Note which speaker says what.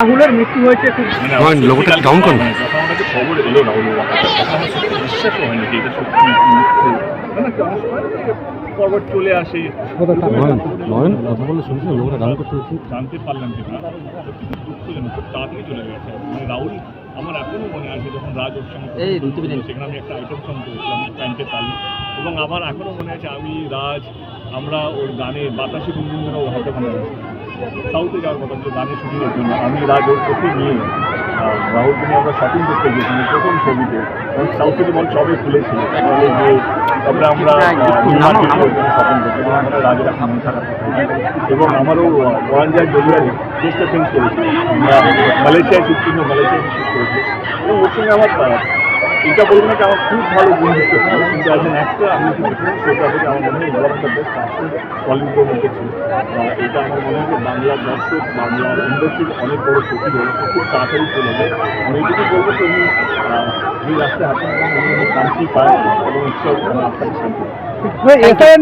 Speaker 1: রাহুলের মৃত্যু হয়েছে খুব
Speaker 2: লোকটা ডাউন করুন।
Speaker 3: যখন আমাকে খবর এলো রাহুলের বিশ্বাস হয়নি যে এটা সত্যি মৃত্যু। মানে কি অনেক সময় ফরওয়ার্ড চলে আসে
Speaker 2: নয়ন কথা বললে শুনছি লোকটা ডাউন করতে হচ্ছে।
Speaker 3: জানতে পারলাম যে না সত্যি খুব দুঃখজনক, খুব তাড়াতাড়ি চলে গেছে। মানে রাহুল আমার এখনও মনে আছে যখন রাজ ওর সঙ্গে সেখানে আমি একটা আইটেম সং করেছিলাম প্যান্টের তালি, এবং আমার এখনও মনে আছে আমি রাজ আমরা ওর গানে বাতাসে গুনগুন যেন ওর হাতে মনে আছে সাউথে যাওয়ার কথা ছিল গানের শুটিংয়ের জন্য। আমি রাজ ওর প্রতি নিয়ে রাহুলকে নিয়ে আমরা শপিং করতে গিয়েছিলাম প্রথম ছবিতে, সাউথ সিটি মল সবে খুলেছিল। তারপরে আমরা শপিং করতে আমরা রাজের এখন মনে থাকার কথা। এবং আমারও ওয়ানজার ডেলিভারি চেষ্টা চেঞ্জ করেছি, আমরা মালয়েশিয়ায় শুট কিন্তু মালয়েশিয়ায় শুট করেছি। এবং ওর সঙ্গে আমার এটা বলবো না কি আমার খুব ভালো বন্ধুত্ব ছিল, কিন্তু অ্যাজ এন অ্যাক্টর আমি সেটা থেকে আমার মনে হয় one of the best actor বলিউডের মধ্যে ছিল। এটা আমার মনে হয় যে বাংলার দর্শক বাংলার ইন্ডাস্ট্রির অনেক বড় ক্ষতি হলো, খুব তাড়াতাড়ি চলে যায়। আমি এইটুকু বলবো যে উনি যে রাস্তায় হাঁটেন উনি শান্তি পায় এবং ঈশ্বর আপনাকে শান্তি পায়।